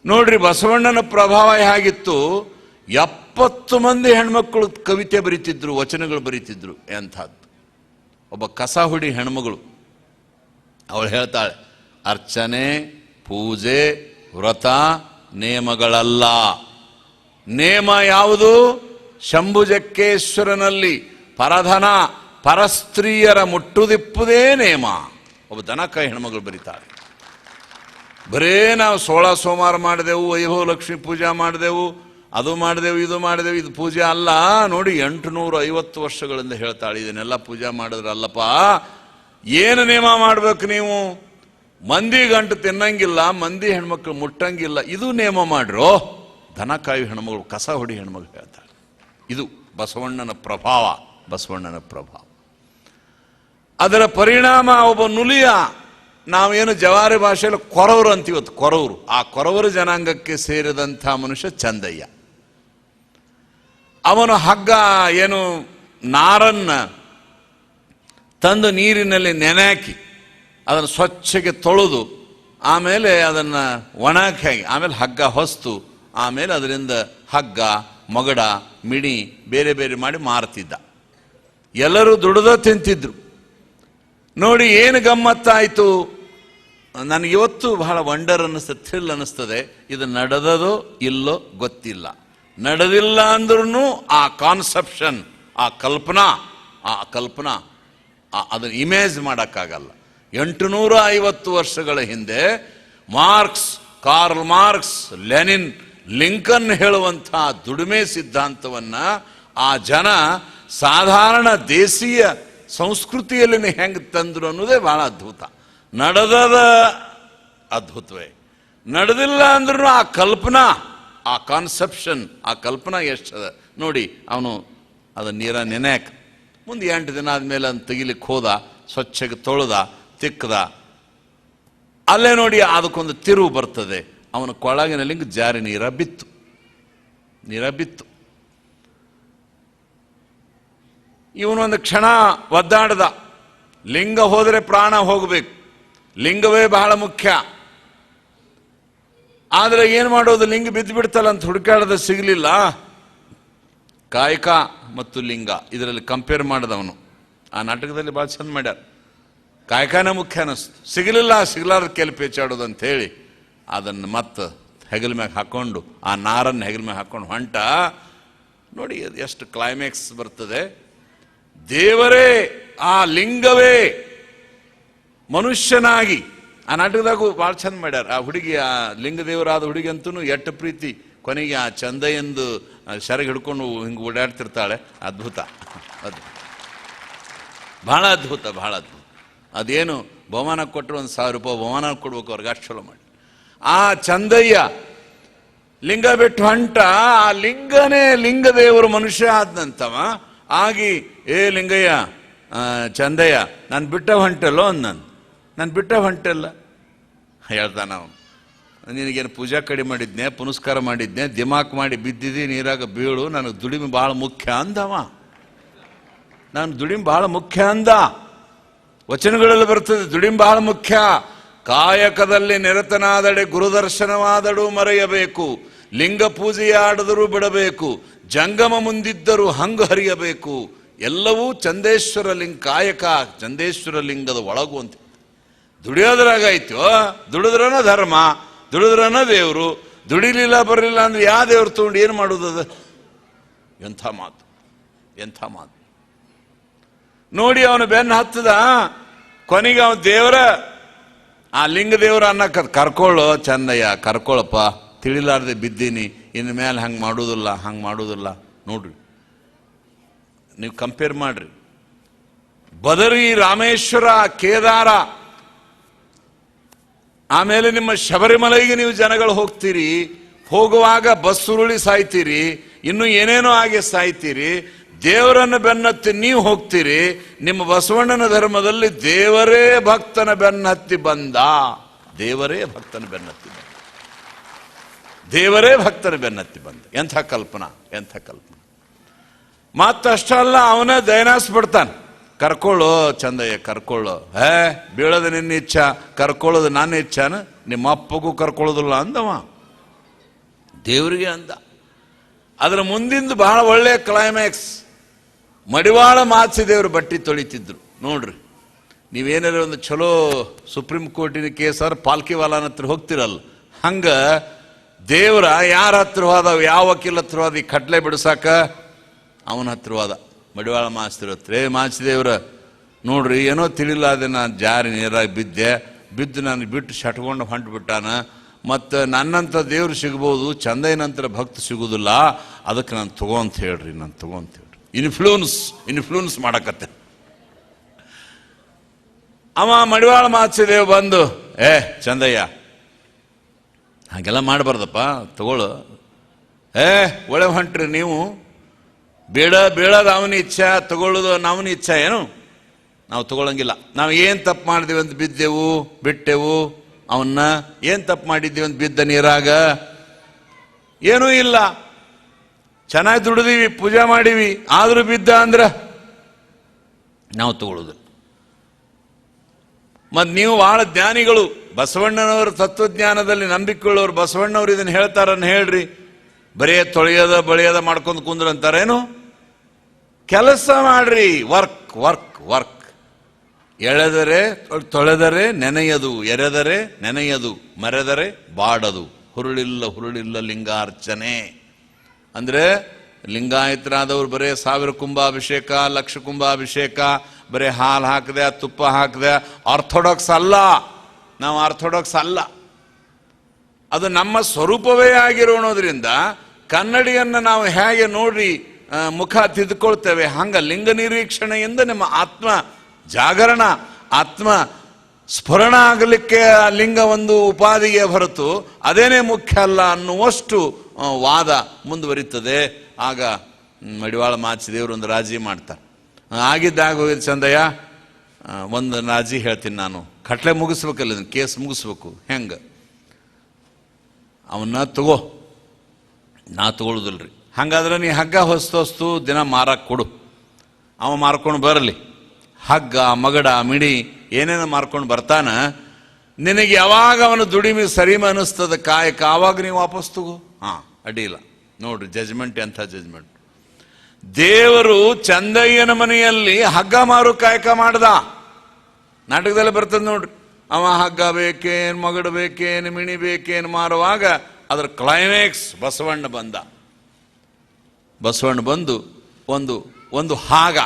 ನೋಡ್ರಿ, ಬಸವಣ್ಣನ ಪ್ರಭಾವ ಹೇಗಿತ್ತು. 70 ಮಂದಿ ಹೆಣ್ಮಕ್ಳು ಕವಿತೆ ಬರೀತಿದ್ರು, ವಚನಗಳು ಬರೀತಿದ್ರು. ಎಂಥದ್ದು. ಒಬ್ಬ ಕಸಹುಡಿ ಹೆಣ್ಮಗಳು, ಅವಳು ಹೇಳ್ತಾಳೆ, ಅರ್ಚನೆ, ಪೂಜೆ, ವ್ರತ ನೇಮಗಳಲ್ಲ. ನೇಮ ಯಾವುದು? ಶಂಭುಜಕ್ಕೇಶ್ವರನಲ್ಲಿ ಪರಧನ ಪರಸ್ತ್ರೀಯರ ಮುಟ್ಟುದಿಪ್ಪುದೇ ನೇಮ. ಒಬ್ಬ ದನಕಾಯಿ ಹೆಣ್ಮಗಳು ಬರೀತಾಳೆ. ಬರೇ ನಾವು 16 ಸೋಮವಾರ ಮಾಡಿದೆವು, ವೈಭವ ಲಕ್ಷ್ಮಿ ಪೂಜಾ ಮಾಡಿದೆವು, ಅದು ಮಾಡಿದೆವು, ಇದು ಮಾಡಿದೆವು, ಇದು ಪೂಜೆ ಅಲ್ಲ. ನೋಡಿ, 850 ವರ್ಷಗಳಿಂದ ಹೇಳ್ತಾಳೆ, ಇದನ್ನೆಲ್ಲ ಪೂಜಾ ಮಾಡಿದ್ರೆ ಅಲ್ಲಪ್ಪ. ಏನು ನೇಮ ಮಾಡ್ಬೇಕು ನೀವು? ಮಂದಿ ಗಂಟು ತಿನ್ನಂಗಿಲ್ಲ, ಮಂದಿ ಹೆಣ್ಮಕ್ಳು ಮುಟ್ಟಂಗಿಲ್ಲ, ಇದು ನೇಮ ಮಾಡ್ರೋ. ದನಕಾಯಿ ಹೆಣ್ಮಗಳು, ಕಸ ಹೊಡಿ ಹೆಣ್ಮಗಳು ಹೇಳ್ತಾಳೆ. ಇದು ಬಸವಣ್ಣನ ಪ್ರಭಾವ, ಬಸವಣ್ಣನ ಪ್ರಭಾವ. ಅದರ ಪರಿಣಾಮ ಒಬ್ಬ ನುಲಿಯ, ನಾವೇನು ಜವಾರಿ ಭಾಷೆಯಲ್ಲಿ ಕೊರವರು ಅಂತೀವತ್ತು, ಕೊರವರು. ಆ ಕೊರವರು ಜನಾಂಗಕ್ಕೆ ಸೇರಿದಂಥ ಮನುಷ್ಯ ಚಂದಯ್ಯ. ಅವನು ಹಗ್ಗ ಏನು ನಾರನ್ನ ತಂದು ನೀರಿನಲ್ಲಿ ನೆನೆಹಾಕಿ ಅದನ್ನು ಸ್ವಚ್ಛಗೆ ತೊಳೆದು ಆಮೇಲೆ ಅದನ್ನು ಒಣಗಿ ಆಮೇಲೆ ಹಗ್ಗ ಹೊಸ್ತು ಆಮೇಲೆ ಅದರಿಂದ ಹಗ್ಗ ಮೊಗಡ ಮಿಣಿ ಬೇರೆ ಬೇರೆ ಮಾಡಿ ಮಾರ್ತಿದ್ದ. ಎಲ್ಲರೂ ದುಡ್ದ ತಿಂತಿದ್ರು. ನೋಡಿ ಏನು ಗಮ್ಮತ್ತಾಯಿತು. ನನಗಿವತ್ತು ಬಹಳ ವಂಡರ್ ಅನ್ನಿಸ್ತದೆ, ಥ್ರಿಲ್ ಅನ್ನಿಸ್ತದೆ. ಇದು ನಡೆದದೋ ಇಲ್ಲೋ ಗೊತ್ತಿಲ್ಲ. ನಡೆದಿಲ್ಲ ಅಂದ್ರೂ ಆ ಕಾನ್ಸೆಪ್ಷನ್, ಆ ಕಲ್ಪನಾ ಅದನ್ನು ಇಮೇಜ್ ಮಾಡೋಕ್ಕಾಗಲ್ಲ. 850 ವರ್ಷಗಳ ಹಿಂದೆ ಕಾರ್ಲ್ ಮಾರ್ಕ್ಸ್, ಲೆನಿನ್, ಲಿಂಕನ್ ಹೇಳುವಂಥ ದುಡಿಮೆ ಸಿದ್ಧಾಂತವನ್ನು ಆ ಜನ ಸಾಧಾರಣ ದೇಶೀಯ ಸಂಸ್ಕೃತಿಯಲ್ಲಿ ಹೆಂಗೆ ತಂದ್ರು ಅನ್ನೋದೇ ಬಹಳ ಅದ್ಭುತ. ನಡೆದದ ಅದ್ಭುತವೇ, ನಡೆದಿಲ್ಲ ಅಂದ್ರೂ ಆ ಕಲ್ಪನಾ, ಆ ಕಾನ್ಸೆಪ್ಷನ್, ಆ ಕಲ್ಪನಾ ಎಷ್ಟದ ನೋಡಿ. ಅವನು ಅದನ್ನ ನೀರ ನೆನೆಯಕ್ಕೆ ಮುಂದೆ 8 ದಿನ ಆದಮೇಲೆ ಅದನ್ನು ತೆಗಿಲಿಕ್ಕೆ ಹೋದ, ಸ್ವಚ್ಛಗೆ ತೊಳೆದ, ತಿಕ್ಕದ. ಅಲ್ಲೇ ನೋಡಿ ಅದಕ್ಕೊಂದು ತಿರುವು ಬರ್ತದೆ. ಅವನ ಕೊಳಗಿನ ಲಿಂಗ ಜಾರಿ ನೀರ ಬಿತ್ತು. ಇವನೊಂದು ಕ್ಷಣ ಒದ್ದಾಡ್ದ. ಲಿಂಗ ಹೋದರೆ ಪ್ರಾಣ ಹೋಗಬೇಕು, ಲಿಂಗವೇ ಬಹಳ ಮುಖ್ಯ. ಆದರೆ ಏನು ಮಾಡೋದು, ಲಿಂಗ ಬಿದ್ದು ಬಿಡ್ತಲ್ಲ ಅಂತ ಹುಡುಕಾಡದ, ಸಿಗಲಿಲ್ಲ. ಕಾಯಕ ಮತ್ತು ಲಿಂಗ ಇದರಲ್ಲಿ ಕಂಪೇರ್ ಮಾಡಿದವನು. ಆ ನಾಟಕದಲ್ಲಿ ಭಾಳ ಚಂದ ಮಾಡ್ಯಾರ. ಕಾಯಕನೇ ಮುಖ್ಯ ಅನ್ನಿಸ್ತು, ಸಿಗಲಾರ್ದ ಕೆಲ ಪೇಚಾಡೋದು ಅಂತ ಹೇಳಿ ಅದನ್ನು ಮತ್ತೆ ಹೆಗಲ ಮ್ಯಾಗ ಹಾಕ್ಕೊಂಡು, ಆ ನಾರನ್ನು ಹೆಗಲ ಮ್ಯಾಗ ಹಾಕ್ಕೊಂಡು ಹೊಂಟ. ನೋಡಿ ಅದು ಎಷ್ಟು ಕ್ಲೈಮ್ಯಾಕ್ಸ್ ಬರ್ತದೆ. ದೇವರೇ, ಆ ಲಿಂಗವೇ ಮನುಷ್ಯನಾಗಿ. ಆ ನಾಟಕದಾಗೂ ಭಾಳ ಚಂದ ಮಾಡ್ಯಾರ. ಆ ಹುಡುಗಿ, ಆ ಲಿಂಗದೇವರಾದ ಹುಡುಗಿ ಅಂತೂ ಎಷ್ಟು ಪ್ರೀತಿ. ಕೊನೆಗೆ ಆ ಚಂದಯ್ಯಂದು ಸೆರಗಿ ಹಿಡ್ಕೊಂಡು ಹಿಂಗೆ ಓಡಾಡ್ತಿರ್ತಾಳೆ. ಅದ್ಭುತ, ಅದು ಭಾಳ ಅದ್ಭುತ. ಅದೇನು ಬಹುಮಾನ ಕೊಟ್ಟರು, 1000 ರೂಪಾಯಿ ಬಹುಮಾನ ಕೊಡ್ಬೇಕು ಅವ್ರಿಗೆ, ಅಷ್ಟು ಚಲೋ ಮಾಡಿ. ಆ ಚಂದಯ್ಯ ಲಿಂಗ ಬಿಟ್ಟು ಹೊಂಟ. ಆ ಲಿಂಗನೇ ಲಿಂಗದೇವರು ಮನುಷ್ಯ ಆದ್ನಂತವ ಆಗಿ, ಏ ಲಿಂಗಯ್ಯ, ಚಂದಯ್ಯ, ನಾನು ಬಿಟ್ಟ ಹೊಂಟಲ್ಲೋ ನಾನು ಬಿಟ್ಟ ಹೊಂಟಲ್ಲ ಹೇಳ್ತಾನ ಅವನು. ನಿನಗೇನು ಪೂಜಾ ಕಡಿ ಮಾಡಿದ್ನೆ, ಪುನಸ್ಕಾರ ಮಾಡಿದ್ನೆ, ದಿಮಾಕ್ ಮಾಡಿ ಬಿದ್ದಿದ್ದಿ ನೀರಾಗ ಬೀಳು, ನನಗೆ ದುಡಿಮೆ ಭಾಳ ಮುಖ್ಯ ಅಂದವ. ನಾನು ದುಡಿಮೆ ಭಾಳ ಮುಖ್ಯ ಅಂದ. ವಚನಗಳಲ್ಲಿ ಬರ್ತದೆ, ದುಡಿಮೆ ಬಹಳ ಮುಖ್ಯ. ಕಾಯಕದಲ್ಲಿ ನಿರತನಾದಡೆ ಗುರುದರ್ಶನವಾದಡು ಮರೆಯಬೇಕು, ಲಿಂಗ ಪೂಜೆಯಾಡಿದರೂ ಬಿಡಬೇಕು, ಜಂಗಮ ಮುಂದಿದ್ದರೂ ಹಂಗು ಹರಿಯಬೇಕು. ಎಲ್ಲವೂ ಚಂದೇಶ್ವರ ಲಿಂಗ, ಕಾಯಕ ಚಂದೇಶ್ವರ ಲಿಂಗದ ಒಳಗು ಅಂತ. ದುಡಿಯೋದ್ರಾಗಾಯ್ತು, ದುಡಿದ್ರನ ಧರ್ಮ, ದುಡಿದ್ರನ ದೇವರು. ದುಡಿಲಿಲ್ಲ ಬರಲಿಲ್ಲ ಅಂದ್ರೆ ಯಾವ ದೇವ್ರು ತಗೊಂಡು ಏನು ಮಾಡೋದದ? ಎಂಥ ಮಾತು. ನೋಡಿ ಅವನು ಬೆನ್ನು ಹತ್ತದ. ಕೊನೆಗೆ ಅವನು ದೇವರ, ಆ ಲಿಂಗ ದೇವರ ಅನ್ನಕ್ಕ, ಕರ್ಕೊಳ್ಳೋ ಚಂದಯ್ಯ, ಕರ್ಕೊಳ್ಳಪ್ಪ, ತಿಳಿಲಾರ್ದೆ ಬಿದ್ದೀನಿ, ಇನ್ನು ಮೇಲೆ ಹಂಗೆ ಮಾಡೋದಿಲ್ಲ. ನೋಡ್ರಿ, ನೀವು ಕಂಪೇರ್ ಮಾಡ್ರಿ. ಬದರಿ, ರಾಮೇಶ್ವರ, ಕೇದಾರ, ಆಮೇಲೆ ನಿಮ್ಮ ಶಬರಿಮಲೆಗೆ ನೀವು ಜನಗಳು ಹೋಗ್ತೀರಿ. ಹೋಗುವಾಗ ಬಸ್ ಉರುಳಿ ಸಾಯ್ತೀರಿ, ಇನ್ನು ಏನೇನೋ ಆಗಿ ಸಾಯ್ತೀರಿ. ದೇವರನ್ನು ಬೆನ್ನತ್ತಿ ನೀವು ಹೋಗ್ತೀರಿ. ನಿಮ್ಮ ಬಸವಣ್ಣನ ಧರ್ಮದಲ್ಲಿ ದೇವರೇ ಭಕ್ತನ ಬೆನ್ನತ್ತಿ ಬಂದ. ಎಂಥ ಕಲ್ಪನಾ. ಮತ್ತಷ್ಟಲ್ಲ, ಅವನ ದಯನಾಸ್ ಬಿಡ್ತಾನೆ. ಕರ್ಕೊಳ್ಳೋ ಚಂದಯ್ಯ, ಕರ್ಕೊಳ್ಳೋ. ಬೀಳೋದು ನಿನ್ನ ಇಚ್ಛಾ, ಕರ್ಕೊಳ್ಳೋದು ನನ್ನ ಇಚ್ಛಾನ, ನಿಮ್ಮ ಅಪ್ಪಗೂ ಕರ್ಕೊಳ್ಳೋದಿಲ್ಲ ಅಂದವ. ದೇವರಿಗೆ ಅಂದ. ಅದರ ಮುಂದಿಂದು ಬಹಳ ಒಳ್ಳೆಯ ಕ್ಲೈಮ್ಯಾಕ್ಸ್. ಮಡಿವಾಳ ಮಾಚಿ ದೇವರು ಬಟ್ಟೆ ತೊಳಿತಿದ್ರು ನೋಡ್ರಿ. ನೀವೇನಾರ ಒಂದು ಚಲೋ ಸುಪ್ರೀಂ ಕೋರ್ಟಿನ ಕೇಸರ್ ಪಾಲ್ಕಿವಾಲನ ಹತ್ರ ಹೋಗ್ತಿರಲ್ಲ, ಹಂಗ ದೇವ್ರ ಯಾರ ಹತ್ರ ಹೋದ, ಯಾವ ವಕೀಲ ಹತ್ರ ಹೋದ ಈ ಕಟ್ಲೆ ಬಿಡಿಸಾಕ, ಅವನ ಹತ್ರ ಹೋದ ಮಡಿವಾಳ ಮಾಚಿದೇವ್ರ ಹತ್ರ. ಮಾಚಿದೇವ್ರ ನೋಡ್ರಿ, ಏನೋ ತಿಳಿಲ್ಲ, ಅದೇ ನಾನು ಜಾರಿ ನೀರಾಗಿ ಬಿದ್ದು ನಾನು ಬಿಟ್ಟು ಶಟ್ಕೊಂಡು ಹೊಂಟ್ಬಿಟ್ಟಾನ. ಮತ್ತು ನನ್ನಂಥ ದೇವ್ರು ಸಿಗ್ಬೋದು, ಚಂದಯ್ಯನಂತರ ಭಕ್ತ ಸಿಗೋದಿಲ್ಲ, ಅದಕ್ಕೆ ನಾನು ತಗೋ ಅಂತ ಹೇಳ್ರಿ, ನಾನು ತಗೋ ಅಂತ ಹೇಳ್ರಿ. ಇನ್ಫ್ಲೂಯೆನ್ಸ್ ಮಾಡಕತ್ತೆ. ಅವ ಮಡಿವಾಳ ಮಾಚಿದೇವ್ ಬಂದು, ಚಂದಯ್ಯ ಹಾಗೆಲ್ಲ ಮಾಡಬಾರ್ದಪ್ಪ, ತಗೊಳ್ಳು. ಒಳ್ಳೆ ಹೊಂಟ್ರಿ ನೀವು, ಬೀಳೋದು ಅವನ ಇಚ್ಛಾ, ತಗೊಳ್ಳೋದು ಅವನ ಇಚ್ಛಾ. ಏನು ನಾವು ತಗೊಳಂಗಿಲ್ಲ. ನಾವು ಏನು ತಪ್ಪು ಮಾಡಿದೀವಿ ಅಂತ ಬಿಟ್ಟೆವು ಅವನ್ನ. ಏನು ತಪ್ಪು ಮಾಡಿದ್ದೀವಿ ಅಂತ ಬಿದ್ದ ನೀರಾಗ? ಏನೂ ಇಲ್ಲ, ಚೆನ್ನಾಗಿ ದುಡಿದೀವಿ, ಪೂಜೆ ಮಾಡೀವಿ, ಆದರೂ ಬಿದ್ದ ಅಂದ್ರೆ ನಾವು ತಗೊಳ್ಳೋದಿಲ್ಲ. ಮತ್ತು ನೀವು ಬಹಳ ಜ್ಞಾನಿಗಳು, ಬಸವಣ್ಣನವರ ತತ್ವಜ್ಞಾನದಲ್ಲಿ ನಂಬಿಕೆಯುಳ್ಳವರು, ಬಸವಣ್ಣವ್ರು ಇದನ್ನು ಹೇಳ್ತಾರನ್ನ ಹೇಳ್ರಿ. ಬರೀ ತೊಳೆಯೋದ ಬಳಿಯೋದ ಮಾಡ್ಕೊಂಡು ಕುಂದ್ರಂತಾರೇನು? ಕೆಲಸ ಮಾಡ್ರಿ, ವರ್ಕ್ ವರ್ಕ್ ವರ್ಕ್. ಎಳೆದರೆ ತೊಳೆದರೆ ನೆನೆಯದು, ಎರೆದರೆ ನೆನೆಯದು, ಮರೆದರೆ ಬಾಡದು, ಹುರುಳಿಲ್ಲ ಲಿಂಗಾರ್ಚನೆ. ಅಂದರೆ ಲಿಂಗಾಯತರಾದವ್ರು ಬರೇ 1000 ಕುಂಭಾಭಿಷೇಕ, 1,00,000 ಕುಂಭಾಭಿಷೇಕ, ಬರೀ ಹಾಲು ಹಾಕಿದೆ ತುಪ್ಪ ಹಾಕಿದೆ, ಆರ್ಥೋಡಾಕ್ಸ್ ಅಲ್ಲ. ನಾವು ಆರ್ಥೋಡಾಕ್ಸ್ ಅಲ್ಲ. ಅದು ನಮ್ಮ ಸ್ವರೂಪವೇ ಆಗಿರೋಣೋದ್ರಿಂದ ಕನ್ನಡಿಯನ್ನು ನಾವು ಹೇಗೆ ನೋಡ್ರಿ ಮುಖ ತಿದ್ಕೊಳ್ತೇವೆ, ಹಂಗ ಲಿಂಗ ನಿರೀಕ್ಷಣೆಯಿಂದ ನಮ್ಮ ಆತ್ಮ ಜಾಗರಣ, ಆತ್ಮ ಸ್ಫುರಣ ಆಗಲಿಕ್ಕೆ ಲಿಂಗ ಒಂದು ಉಪಾಧಿಗೆ ಹೊರತು ಅದೇನೇ ಮುಖ್ಯ ಅಲ್ಲ ಅನ್ನುವಷ್ಟು ವಾದ ಮುಂದುವರಿತದೆ. ಆಗ ಮಡಿವಾಳ ಮಾಚಿದೇವರು ಒಂದು ರಾಜಿ ಮಾಡ್ತಾರೆ. ಆಗಿದ್ದಾಗ ಹೋಗಿದ್ದು, ಚಂದಯ್ಯ ಒಂದು ರಾಜಿ ಹೇಳ್ತೀನಿ, ನಾನು ಕಟ್ಲೆ ಮುಗಿಸ್ಬೇಕಲ್ಲ, ಇದನ್ನು ಕೇಸ್ ಮುಗಿಸ್ಬೇಕು. ಹೆಂಗೆ? ಅವನ್ನ ತಗೋ, ನಾ ತಗೊಳ್ಳೋದಿಲ್ರಿ. ಹಂಗಾದ್ರೆ ನೀ ಹಗ್ಗ ಹೊಸ್ತು ದಿನ ಮಾರಕ್ಕೆ ಕೊಡು, ಅವ ಮಾರ್ಕೊಂಡು ಬರಲಿ. ಹಗ್ಗ ಮಗಡ ಮಿಡಿ ಏನೇನೋ ಮಾರ್ಕೊಂಡು ಬರ್ತಾನ. ನಿನಗೆ ಯಾವಾಗ ಅವನು ದುಡಿಮೆ ಸರಿಮ ಅನ್ನಿಸ್ತದ ಕಾಯಕ, ಆವಾಗ ನೀವು ವಾಪಸ್ ತಗೋ. ಅಡ್ಡಿಲ್ಲ. ನೋಡ್ರಿ ಜಜ್ಮೆಂಟ್, ಎಂಥ ಜಜ್ಮೆಂಟ್. ದೇವರು ಚಂದಯ್ಯನ ಮನೆಯಲ್ಲಿ ಹಗ್ಗ ಮಾರು ಕಾಯಕ ಮಾಡ್ದ. ನಾಟಕದಲ್ಲಿ ಬರ್ತದೆ ನೋಡ್ರಿ. ಅವ ಹಗ್ಗ ಬೇಕೇನು, ಮಗಡ ಬೇಕೇನು, ಮಿಣಿ ಬೇಕೇನು ಮಾರುವಾಗ ಅದರ ಕ್ಲೈಮ್ಯಾಕ್ಸ್ ಬಸವಣ್ಣ ಬಂದ. ಬಸವಣ್ಣ ಬಂದು ಒಂದು ಹಾಗ,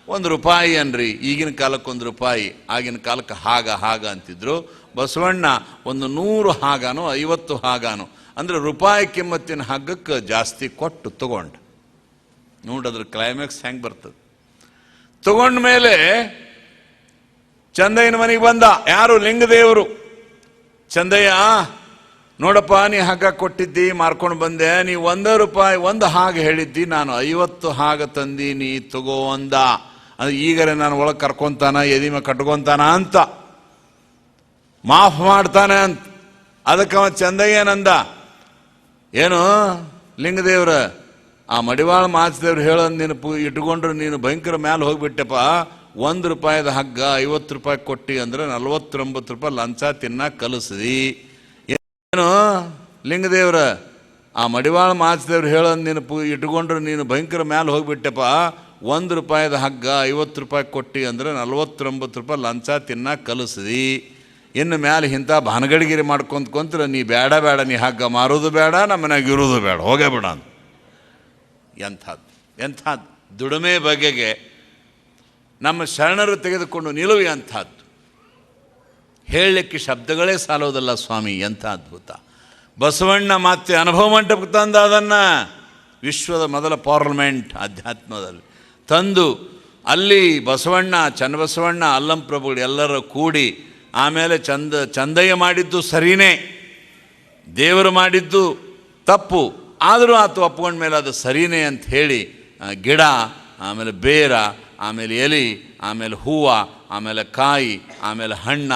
₹1 ಅನ್ರಿ. ಈಗಿನ ಕಾಲಕ್ಕೆ ₹1, ಆಗಿನ ಕಾಲಕ್ಕೆ ಹಾಗ ಅಂತಿದ್ರು. ಬಸವಣ್ಣ ಒಂದು 100 ಹಾಗಾನೋ 50 ಹಾಗಾನೋ, ಅಂದ್ರೆ ರೂಪಾಯಿ ಕಿಮ್ಮತ್ತಿನ ಹಗ್ಗಕ್ಕೆ ಜಾಸ್ತಿ ಕೊಟ್ಟು ತಗೊಂಡು. ನೋಡದ್ರ ಕ್ಲೈಮ್ಯಾಕ್ಸ್ ಹೆಂಗೆ ಬರ್ತದೆ. ತಗೊಂಡ ಮೇಲೆ ಚಂದಯ್ಯನ ಮನೆಗೆ ಬಂದ. ಯಾರು? ಲಿಂಗದೇವರು. ಚಂದಯ್ಯ ನೋಡಪ್ಪ, ನೀ ಹಗ್ಗ ಕೊಟ್ಟಿದ್ದಿ, ಮಾರ್ಕೊಂಡು ಬಂದೆ. ನೀ ₹1 ಒಂದು ಹಾಗೆ ಹೇಳಿದ್ದಿ, ನಾನು 50 ಹಾಗ ತಂದೀನಿ, ತಗೋ ಅಂದ. ಅದು ಈಗರೆ ನಾನು ಒಳಗೆ ಕರ್ಕೊಂತಾನ, ಎದಿಮ ಕಟ್ಕೊಂತಾನ ಅಂತ, ಮಾಫ್ ಮಾಡ್ತಾನೆ ಅಂತ. ಅದಕ್ಕೆ ಅವ ಚಂದಯ್ಯನಂದ, ಏನು ಲಿಂಗದೇವ್ರ, ಆ ಮಡಿವಾಳ ಮಾಚಿದೇವ್ರು ಹೇಳೋದು ನೀನು ಇಟ್ಕೊಂಡ್ರೆ ನೀನು ಭಯಂಕರ ಮ್ಯಾಲೆ ಹೋಗ್ಬಿಟ್ಟೆಪ್ಪ. ₹1 ಹಗ್ಗ ₹50 ಕೊಟ್ಟಿ ಅಂದ್ರೆ ₹49 ಲಂಚ ತಿನ್ನ ಕಲಿಸ್ದಿ. ಏನು ಲಿಂಗದೇವ್ರ, ಆ ಮಡಿವಾಳ ಮಾಚಿದೇವ್ರು ಹೇಳೋದು ನೀನು ಇಟ್ಕೊಂಡ್ರೆ ನೀನು ಭಯಂಕರ ಮ್ಯಾಲೆ ಹೋಗ್ಬಿಟ್ಟೆಪ್ಪ. ₹1 ಹಗ್ಗ ₹50 ಕೊಟ್ಟಿ ಅಂದ್ರೆ ₹49 ಲಂಚ ತಿನ್ನ ಕಲಿಸ್ದಿ. ಇನ್ನು ಮ್ಯಾಲೆ ಇಂಥ ಭಾನಗಡಿಗಿರಿ ಮಾಡ್ಕೊಂತ್ಕೊಂತ್ರ ನೀ ಬೇಡ ನೀ ಹಗ್ಗ ಮಾರೋದು ಬೇಡ, ನಮ್ಮ ಮನೆಯಾಗ ಇರೋದು ಬೇಡ, ಹೋಗೇ ಬಿಡ ಅಂತ. ಎಂಥದ್ದು ದುಡಿಮೆ ಬಗೆಗೆ ನಮ್ಮ ಶರಣರು ತೆಗೆದುಕೊಂಡು ನಿಲುವು ಎಂಥದ್ದು, ಹೇಳಲಿಕ್ಕೆ ಶಬ್ದಗಳೇ ಸಾಲೋದಲ್ಲ ಸ್ವಾಮಿ. ಎಂಥ ಅದ್ಭುತ. ಬಸವಣ್ಣ ಮತ್ತೆ ಅನುಭವ ಮಂಟಪಕ್ಕೆ ತಂದ ಅದನ್ನು. ವಿಶ್ವದ ಮೊದಲ ಪಾರ್ಲಿಮೆಂಟ್ ಅಧ್ಯಾತ್ಮದಲ್ಲಿ ತಂದು ಅಲ್ಲಿ ಬಸವಣ್ಣ, ಚನ್ನಬಸವಣ್ಣ, ಅಲ್ಲಂಪ್ರಭುಗಳು ಎಲ್ಲರೂ ಕೂಡಿ, ಆಮೇಲೆ ಚಂದಯ್ಯ ಮಾಡಿದ್ದು ಸರಿನೇ, ದೇವರು ಮಾಡಿದ್ದು ತಪ್ಪು, ಆದರೂ ಆತ ಒಪ್ಕೊಂಡ ಮೇಲೆ ಅದು ಸರಿನೇ ಅಂತ ಹೇಳಿ ಗಿಡ, ಆಮೇಲೆ ಬೇರ, ಆಮೇಲೆ ಎಲೆ, ಆಮೇಲೆ ಹೂವು, ಆಮೇಲೆ ಕಾಯಿ, ಆಮೇಲೆ ಹಣ್ಣ,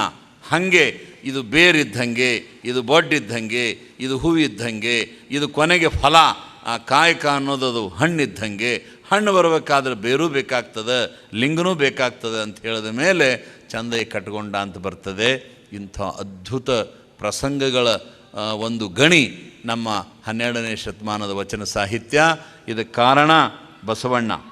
ಹಾಗೆ ಇದು ಬೇರಿದ್ದಂಗೆ, ಇದು ಬೊಡ್ಡಿದ್ದಂಗೆ, ಇದು ಹೂವಿದ್ದಂಗೆ, ಇದು ಕೊನೆಗೆ ಫಲ, ಆ ಕಾಯಕ ಅನ್ನೋದದು ಹಣ್ಣಿದ್ದಂಗೆ. ಹಣ್ಣು ಬರಬೇಕಾದ್ರೆ ಬೇರೂ ಬೇಕಾಗ್ತದೆ, ಲಿಂಗನೂ ಬೇಕಾಗ್ತದೆ ಅಂತ ಹೇಳಿದ ಮೇಲೆ ಚಂದಯ್ಯ ಕಟ್ಕೊಂಡ ಅಂತ ಬರ್ತದೆ. ಇಂಥ ಅದ್ಭುತ ಪ್ರಸಂಗಗಳ ಒಂದು ಗಣಿ ನಮ್ಮ 12ನೇ ಶತಮಾನದ ವಚನ ಸಾಹಿತ್ಯ. ಇದಕ್ಕೆ ಕಾರಣ ಬಸವಣ್ಣ.